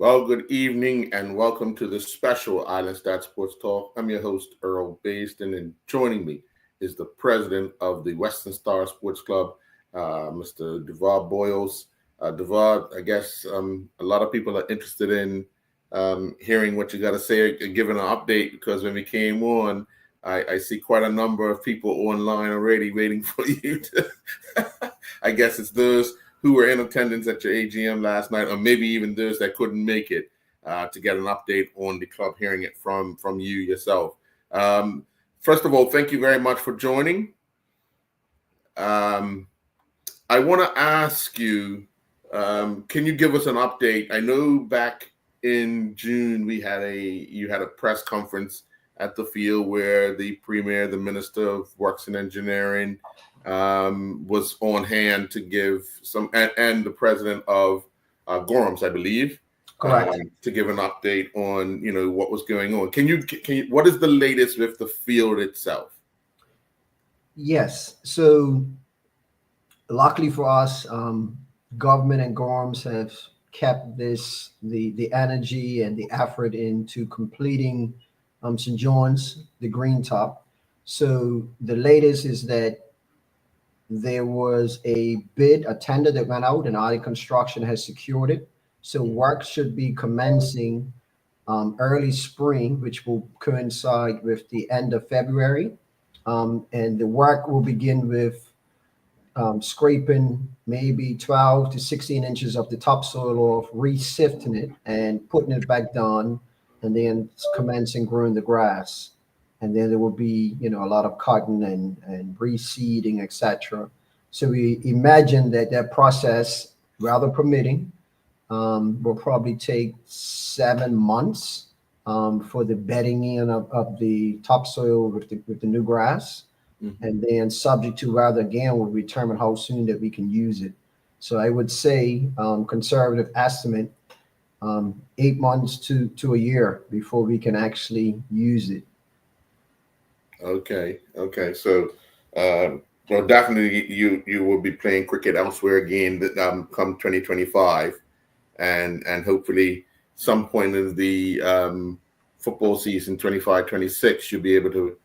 Well, good evening and welcome to this special Island Stat Sports Talk. I'm your host, Earl Baston, and joining me is the president of the Western Star Sports Club, Mr. Devarr Boyles. Devarr, I guess a lot of people are interested in hearing what you got to say, giving an update, because when we came on, I see quite a number of people online already waiting for you to, I guess it's those who were in attendance at your AGM last night, or maybe even those that couldn't make it, to get an update on the club, hearing it from you yourself. First of all, thank you very much for joining. I want to ask you, can you give us an update? I know back in June you had a press conference at the field where the Premier, the Minister of Works and Engineering, was on hand to give some, and the President of Gorham's, I believe, correct, to give an update on what was going on. Can you what is the latest with the field itself? Yes. So luckily for us, government and Gorham's have kept the energy and the effort into completing St. John's, the green top. So the latest is that there was a tender that went out, and RD Construction has secured it. So work should be commencing early spring, which will coincide with the end of February. And the work will begin with scraping maybe 12 to 16 inches of the topsoil off, re-sifting it and putting it back down, and then commencing growing the grass. And then there will be, a lot of cutting and reseeding, etc. So we imagine that process, rather permitting, will probably take 7 months for the bedding in of the topsoil with the new grass. Mm-hmm. And then subject to weather, again, will determine how soon that we can use it. So I would say conservative estimate, 8 months to a year before we can actually use it. Okay. So, well, definitely you will be playing cricket elsewhere again come 2025, and hopefully some point in the football season 25-26 you'll be able to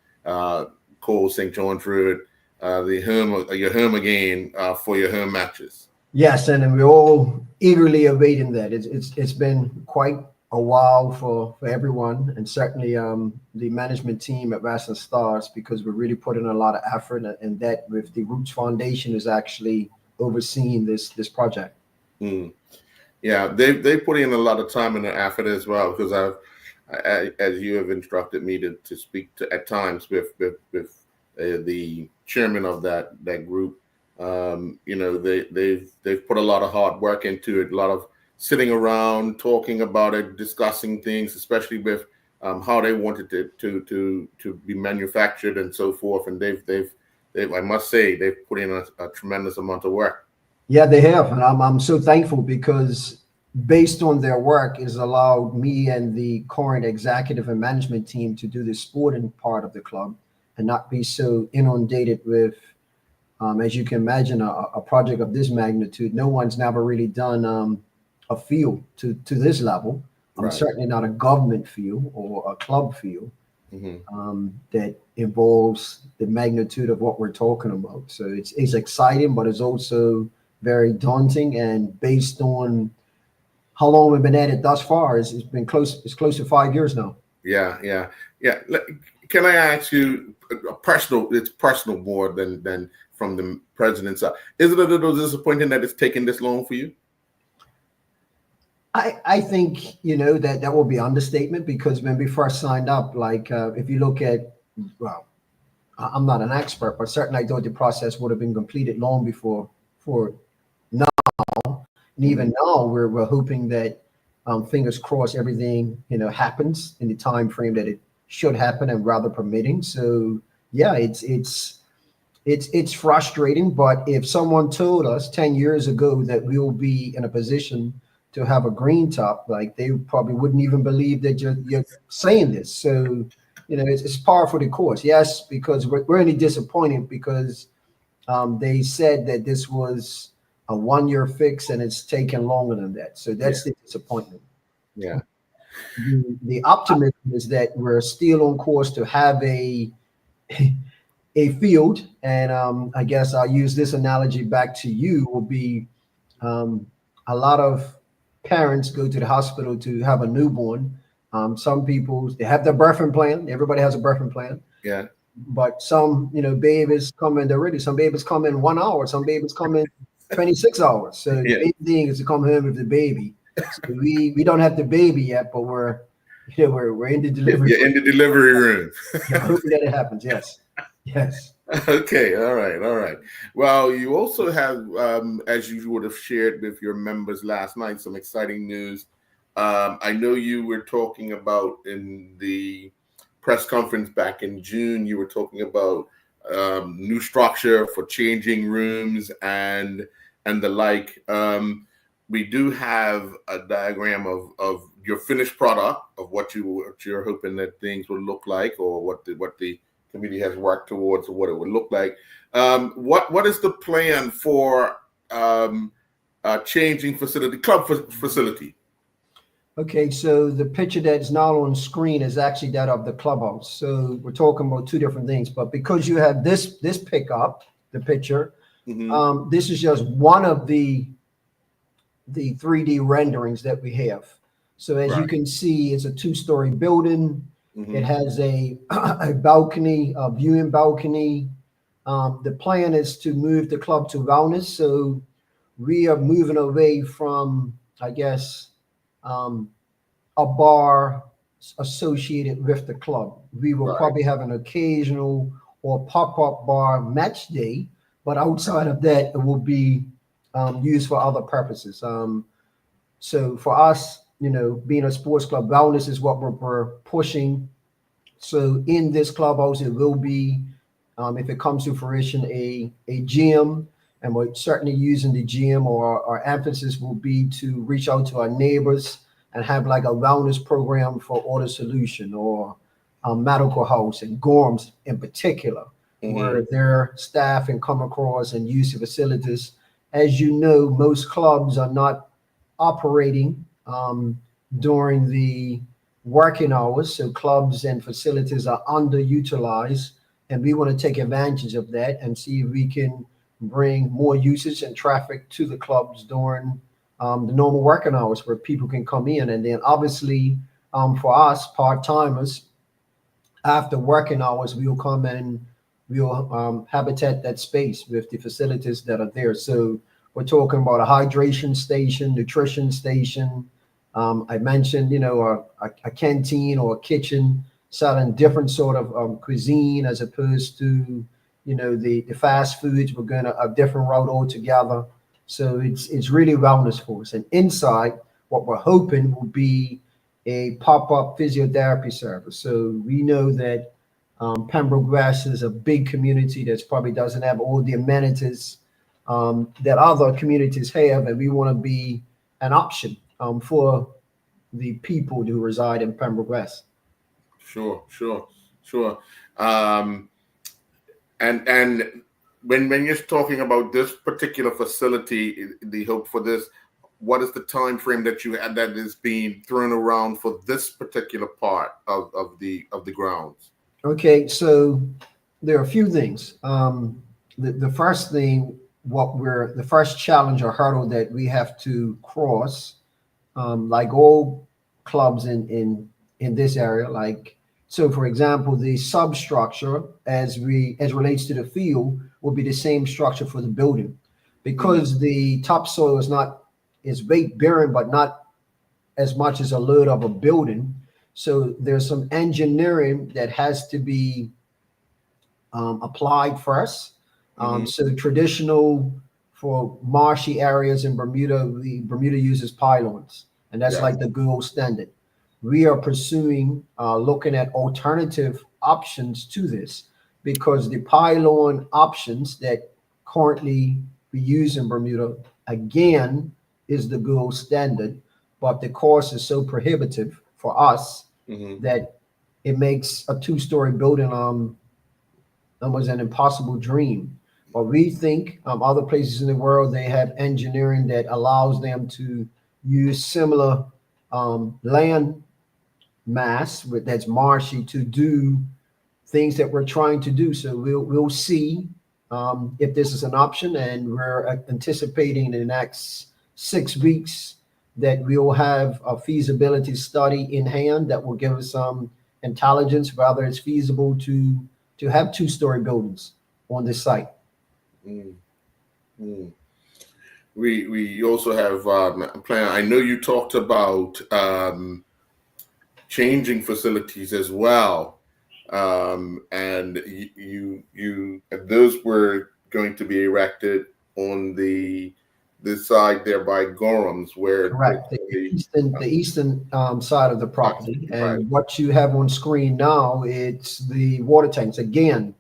call St. John through your home again for your home matches. Yes, and we're all eagerly awaiting that. It's been quite a while for everyone, and certainly the management team at Western Stars, because we're really putting a lot of effort, and that with the Roots Foundation is actually overseeing this project. Yeah, they put in a lot of time and effort as well, because as you have instructed me to speak to at times with the chairman of that group. They've put a lot of hard work into it, a lot of sitting around, talking about it, discussing things, especially with how they wanted it to be manufactured and so forth. And they've I must say, they've put in a tremendous amount of work. Yeah, they have, and I'm so thankful, because based on their work has allowed me and the current executive and management team to do the sporting part of the club and not be so inundated with, as you can imagine, a project of this magnitude. No one's never really done a field to this level. Right. Certainly not a government field or a club field. Mm-hmm. That involves the magnitude of what we're talking about. So it's exciting, but it's also very daunting. And based on how long we've been at it thus far, it's close to 5 years now. Yeah. Can I ask you it's personal more than from the president's side? Is it a little disappointing that it's taken this long for you? I think, that will be understatement, because when we first signed up, if you look at, well, I'm not an expert, but certainly I thought the process would have been completed long before for now. And even now we're hoping that, fingers crossed, everything, happens in the time frame that it should happen and rather permitting. So yeah, it's frustrating, but if someone told us 10 years ago that we will be in a position to have a green top, they probably wouldn't even believe that you're saying this. So, it's par for the course. Yes, because we're really disappointed, because they said that this was a 1 year fix and it's taken longer than that. So that's the disappointment. Yeah. The optimism is that we're still on course to have a field, and I guess I'll use this analogy back to you. Will be um, a lot of parents go to the hospital to have a newborn. Some people they have their birthing plan. Everybody has a birthing plan, Yeah. but some babies come in they're ready. Some babies come in 1 hour. Some babies come in 26 hours. So the Yeah. main thing is to come home with the baby. So we don't have the baby yet, but we're in the delivery. You're in the delivery room. Yeah, hoping that it happens. Yes, yes. Okay, all right, all right. Well, you also have, as you would have shared with your members last night, some exciting news. I know you were talking about in the press conference back in June, you were talking about new structure for changing rooms and the like. We do have a diagram of your finished product of what you're hoping that things will look like, or what the committee has worked towards, or what it would look like. What is the plan for changing facility? Okay, so the picture that's not on screen is actually that of the clubhouse. So we're talking about two different things. But because you have this pickup, the picture, Mm-hmm. this is just one of the 3D renderings that we have. So as you Right. can see, it's a two-story building. It Mm-hmm. has a a balcony, a viewing balcony. The plan is to move the club to wellness. So we are moving away from, I guess, um, a bar associated with the club. We will Right. probably have an occasional or pop-up bar match day, but outside of that, it will be used for other purposes. So for us, being a sports club, wellness is what we're pushing. So in this clubhouse, it will be, if it comes to fruition, a gym, and we're certainly using the gym, or our emphasis will be to reach out to our neighbors and have like a wellness program for Order Solution or Medical House and Gorms in particular, Mm-hmm. where their staff can come across and use the facilities. As you know, most clubs are not operating during the working hours, so clubs and facilities are underutilized, and we want to take advantage of that and see if we can bring more usage and traffic to the clubs during the normal working hours where people can come in. And then obviously, for us part timers, after working hours, we will come and we'll habitat that space with the facilities that are there. So we're talking about a hydration station, nutrition station. I mentioned, a canteen or a kitchen selling different sort of cuisine as opposed to, the fast foods. We're going a different route altogether. So it's really wellness for us. And inside, what we're hoping will be a pop-up physiotherapy service. So we know that Pembroke West is a big community that probably doesn't have all the amenities that other communities have, and we want to be an option for the people who reside in Pembroke West. Sure, sure, sure. Um, and when you're talking about this particular facility, the hope for this, what is the time frame that you had that is being thrown around for this particular part of the grounds? Okay, so there are a few things. The first thing, the first challenge or hurdle that we have to cross, like all clubs in this area, like, so for example, the substructure as relates to the field will be the same structure for the building, Hmm. because the topsoil is weight bearing but not as much as a load of a building. So there's some engineering that has to be applied first. Hmm. So traditional for marshy areas in Bermuda, Bermuda uses pylons, and that's Yes. like the gold standard. We are pursuing, looking at alternative options to this, because the pylon options that currently we use in Bermuda, again, is the gold standard, but the cost is so prohibitive for us Hmm. that it makes a two-story building was an impossible dream. But we think other places in the world, they have engineering that allows them to use similar land mass that's marshy to do things that we're trying to do. So we'll see if this is an option, and we're anticipating in the next 6 weeks that we'll have a feasibility study in hand that will give us some intelligence whether it's feasible to have two-story buildings on this site. Mm, mm. We also have a plan. I know you talked about changing facilities as well, and those were going to be erected on the side there by Gorham's, where Correct. The eastern side of the property. right. And what you have on screen now, it's the water tanks. Again,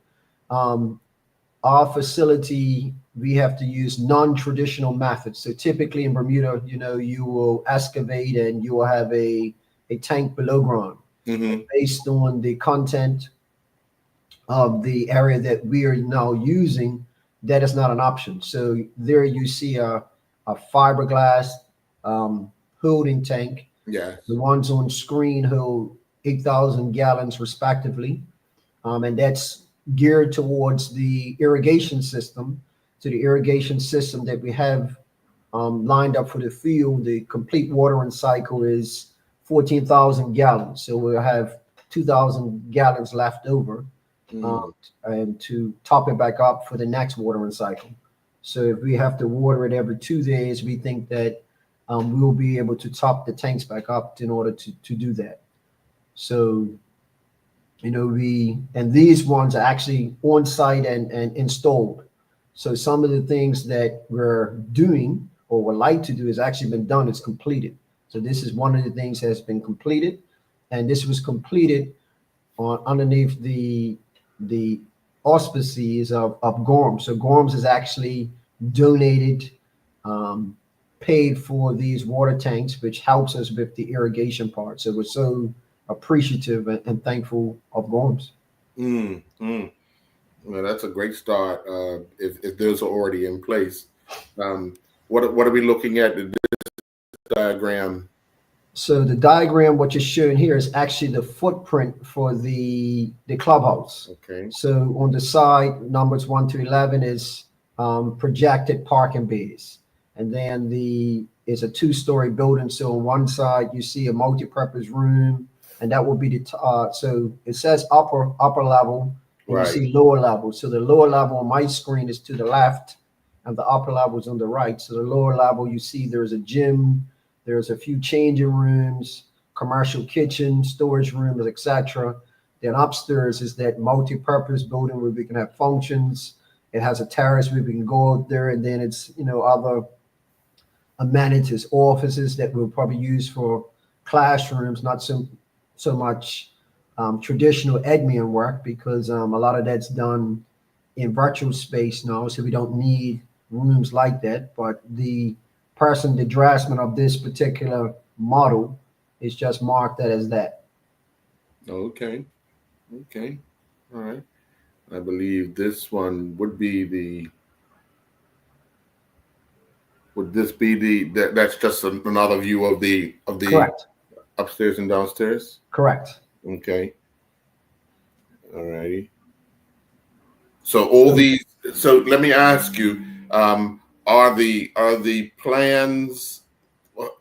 our facility, we have to use non-traditional methods. So typically in Bermuda, you will excavate and you will have a tank below ground. Mm-hmm. Based on the content of the area that we are now using, that is not an option. So there you see a fiberglass holding tank. Yes. The ones on screen hold 8,000 gallons respectively. And that's geared towards the irrigation system. So the irrigation system that we have lined up for the field, the complete watering cycle is 14,000 gallons. So we'll have 2,000 gallons left over and to top it back up for the next watering cycle. So if we have to water it every 2 days, we think that we'll be able to top the tanks back up in order to do that. So, and these ones are actually on site and installed. So some of the things that we're doing or would like to do has actually been done. It's completed. So this is one of the things that has been completed, and this was completed underneath the auspices of Gorms. So Gorms is actually donated, paid for these water tanks, which helps us with the irrigation part. So we're so appreciative and thankful of Gorms. Well, that's a great start. If those are already in place, what are we looking at in this diagram? So the diagram, what you're showing here, is actually the footprint for the clubhouse. Okay. So on the side, numbers 1 to 11 is projected parking bays, and then it's a two-story building. So on one side you see a multi-purpose room, and that will be the so it says upper level, and Right. you see lower level. So the lower level on my screen is to the left, and the upper level is on the right. So the lower level, you see there's a gym. There's a few changing rooms, commercial kitchen, storage rooms, etc. Then upstairs is that multi-purpose building where we can have functions. It has a terrace where we can go out there, and then it's other amenities, offices that we'll probably use for classrooms, not so much traditional admin work, because a lot of that's done in virtual space now, so we don't need rooms like that. But the draftsman of this particular model is just marked that as that. Okay. All right. I believe this one would be that's just another view of the Correct. Upstairs and downstairs? Correct. Okay. All righty. So let me ask you, are the plans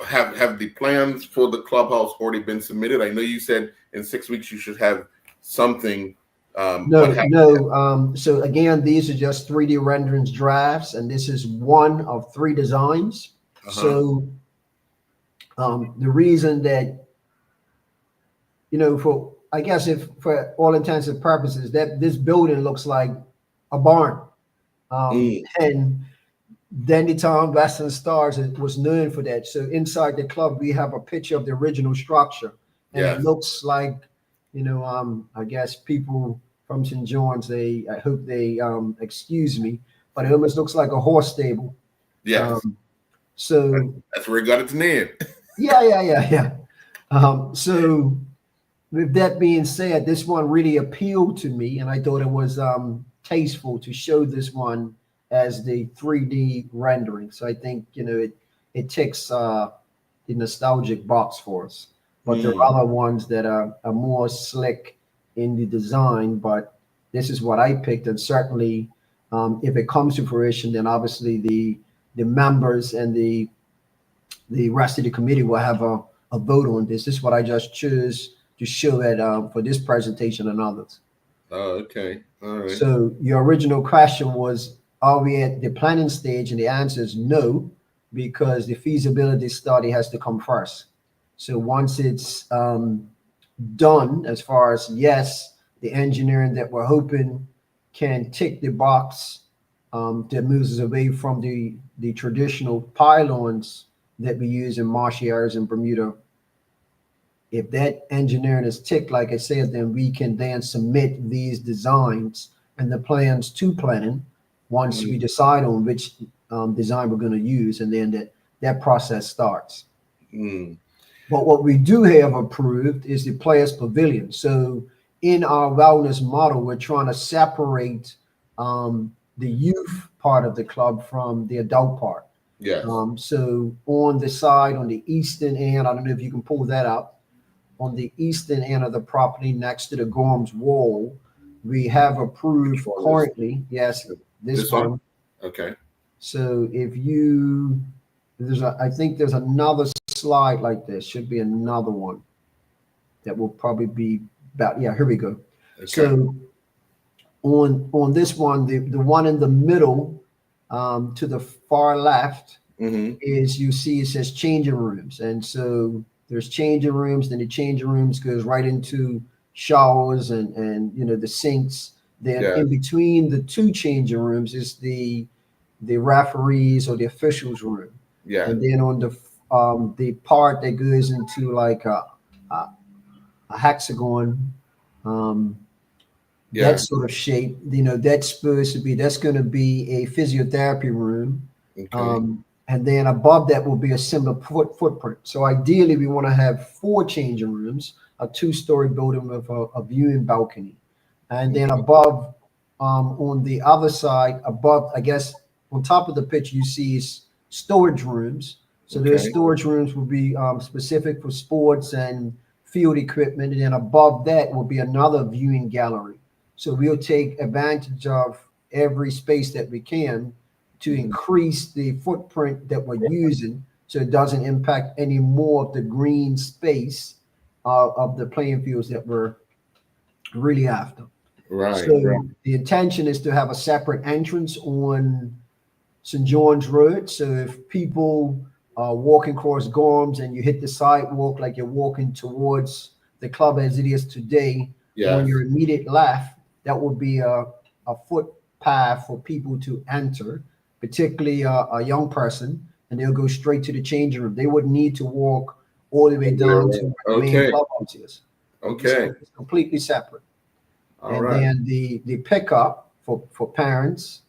have the plans for the clubhouse already been submitted? I know you said in 6 weeks you should have something. No. So again, these are just 3D renderings drafts, and this is one of 3 designs. So the reason that, for all intents and purposes, that this building looks like a barn. And Dandy Town Western Stars was known for that. So inside the club, we have a picture of the original structure, and It looks like, I guess people from St. John's, I hope they excuse me, but it almost looks like a horse stable. Yes. So that's where it got its name. Yeah. So with that being said, this one really appealed to me, and I thought it was tasteful to show this one as the 3D rendering. So I think it ticks the nostalgic box for us. But there Mm. are other ones that are more slick in the design. But this is what I picked, and certainly, if it comes to fruition, then obviously the members and the rest of the committee will have a vote on this. This is what I just choose to show it for this presentation and others. Oh, okay. All right. So your original question was, are we at the planning stage? And the answer is no, because the feasibility study has to come first. So once it's done, as far as yes, the engineering that we're hoping can tick the box, that moves us away from the traditional pylons that we use in marshy areas in Bermuda. If that engineering is ticked, like I said, then we can then submit these designs and the plans to planning once we Mm. decide on which design we're going to use, and then that process starts. Mm. But what we do have approved is the players pavilion. So in our wellness model, we're trying to separate the youth part of the club from the adult part. Yes. So on the side, on the eastern end, I don't know if you can pull that up. On the eastern end of the property next to the Gorms wall, we have Which approved one is currently, yes, this this one? one. Okay. So I think there's another slide like this, should be another one that will probably be about, yeah, here we go. Okay. So on this one, the one in the middle, to the far left, Mm-hmm. is you see it says changing rooms. And so there's changing rooms, then the changing rooms goes right into showers and the sinks. Then Yeah. in between the two changing rooms is the referees or the officials room. Yeah. And then on the part that goes into like a hexagon, um, that Yeah. sort of shape, that's going to be a physiotherapy room. Okay. And then above that will be a similar footprint. So ideally, we want to have four changing rooms, a two-story building with a viewing balcony. And then Okay. above, on the other side, above, I guess, on top of the picture, you see is storage rooms. So those Okay. storage rooms will be specific for sports and field equipment. And then above that will be another viewing gallery. So we'll take advantage of every space that we can to Mhm. increase the footprint that we're using, so it doesn't impact any more of the green space of the playing fields that we're really after. Right. Right. So the intention is to have a separate entrance on St. John's Road. So if people are walking across Gorms and you hit the sidewalk like you're walking towards the club as it is today, on Yes. your immediate left, that will be a footpath for people to enter, particularly a young person, and they'll go straight to the changing room. They wouldn't need to walk all the way down to where the main Okay. clubhouse is. Okay. It's completely separate. All And right. then the pickup for parents.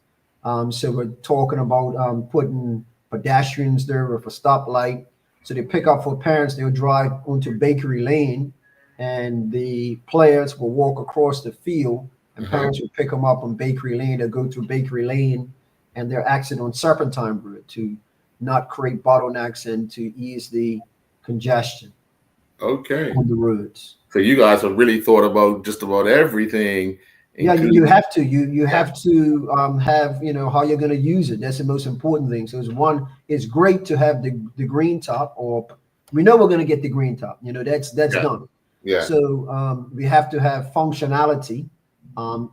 So we're talking about putting pedestrians there with a stoplight. So they pick up for parents. They'll drive onto Bakery Lane, and the players will walk across the field, and Uh-huh. parents will pick them up on Bakery Lane. They'll go through Bakery Lane, and they're exit on Serpentine Road to not create bottlenecks and to ease the congestion Okay. on the roads. So you guys have really thought about just about everything, Yeah, you including have to. You yeah. have to have how you're going to use it. That's the most important thing. So it's great to have the green top, or we know we're going to get the green top. That's Yeah. done. Yeah. So we have to have functionality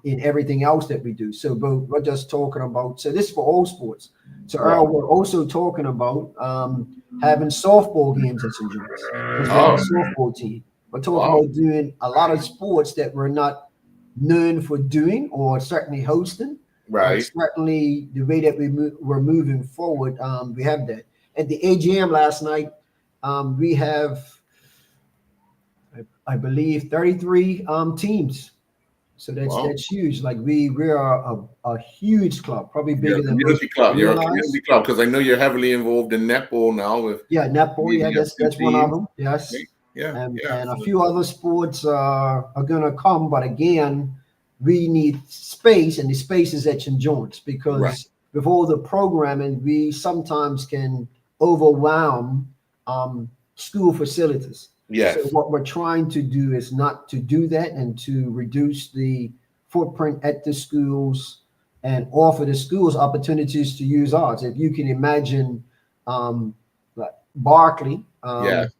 in everything else that we do. So but we're just talking about. So this is for all sports. So Right. Earl, we're also talking about having softball games at St. John's because we have Oh, a softball team. We're talking wow. about doing a lot of sports that we're not known for doing or certainly hosting, but Right. certainly the way that we're moving forward, we have that. At the AGM last night, we have, I believe, 33 teams. So Wow. that's huge. Like we are a huge club, probably You're bigger a than most community people club. You're a realize. community club because I know you're heavily involved in netball now with Yeah, netball. Yeah, you have two that's one of teams. them. Yes, Okay. Yeah. Yeah. and a few other sports are going to come, but again, we need space, and the space is at St. John's Right. because with all the programming, we sometimes can overwhelm school facilities. So Yes. what we're trying to do is not to do that and to reduce the footprint at the schools and offer the schools opportunities to use ours. If you can imagine, like Barkley, Yes.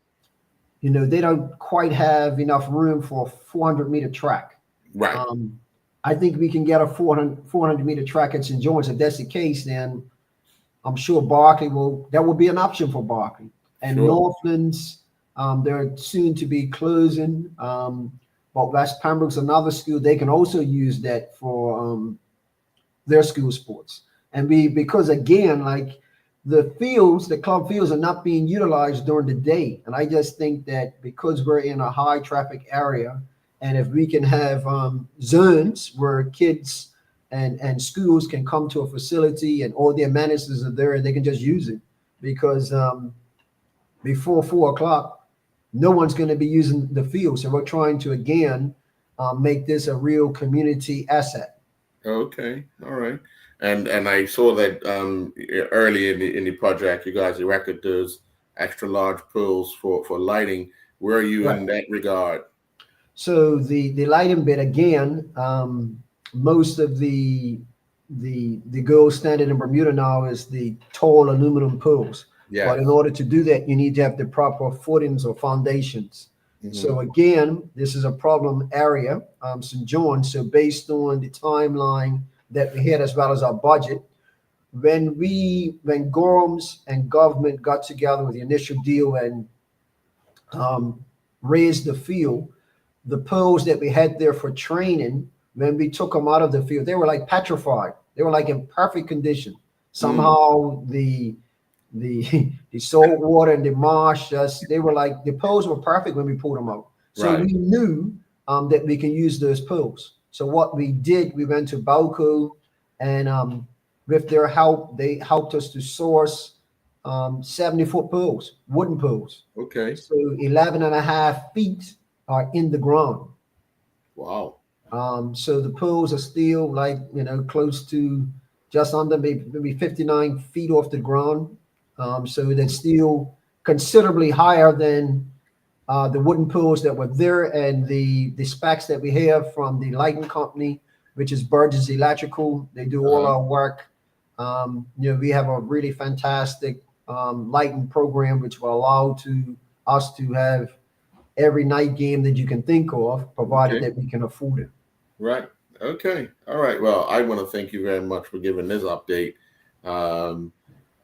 they don't quite have enough room for a 400-meter track. Right. Um, I think we can get a 400-meter track at St. John's. If that's the case, then I'm sure that will be an option for Barkley. And Sure. Northlands, they're soon to be closing. But West Pembroke's another school. They can also use that for their school sports. And because again, like the club fields are not being utilized during the day. And I just think that because we're in a high traffic area, and if we can have zones where kids and schools can come to a facility and all the amenities are there and they can just use it, because before 4 o'clock, no one's going to be using the field. So we're trying to again make this a real community asset. Okay. All right. And I saw that early in the project, you guys erected those extra large pools for lighting. Where are you Right. in that regard? So the lighting bit again, most of the gold standard in Bermuda now is the tall aluminum pools. But in Yes. order to do that, you need to have the proper footings or foundations. Hmm. So again, this is a problem area, St. John. So based on the timeline that we had as well as our budget, when Gorms and government got together with the initial deal and um, raised the field, the poles that we had there for training, when we took them out of the field, they were like petrified. They were like in perfect condition. Mm. Somehow the the salt water and the marsh just they were like the poles were perfect when we pulled them out. So Right. we knew that we can use those poles. So what we did, we went to Balco and with their help, they helped us to source 70-foot poles, wooden poles. Okay. So 11 and a half feet are in the ground. Wow. So the poles are still like, close to just under maybe 59 feet off the ground. So that's still considerably higher than the wooden poles that were there and the specs that we have from the lighting company, which is Burgess Electrical. They do all Uh-huh. our work. We have a really fantastic lighting program, which will allow to us to have every night game that you can think of, provided Okay. that we can afford it. Right. Okay. All right. Well, I want to thank you very much for giving this update. Um,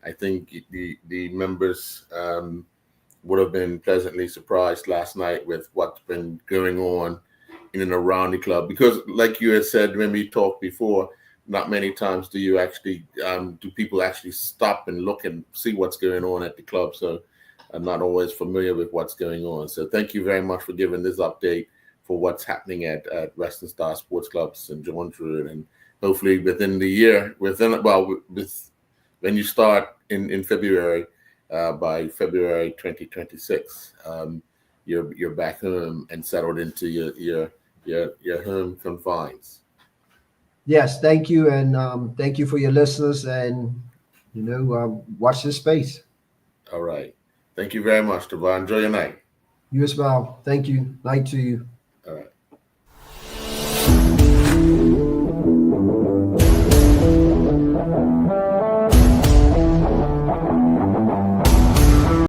I think the members would have been pleasantly surprised last night with what's been going on in and around the club. Because, like you had said when we talked before, not many times do people actually stop and look and see what's going on at the club. So I'm not always familiar with what's going on. So thank you very much for giving this update for what's happening at Western Star Sports Club St. John's Road, and hopefully within the year, with when you start in February, by February 2026, you're back home and settled into your home confines. Yes, thank you, and thank you for your listeners, and watch this space. All right. Thank you very much, Devarr. Enjoy your night. You as well. Thank you. Night to you.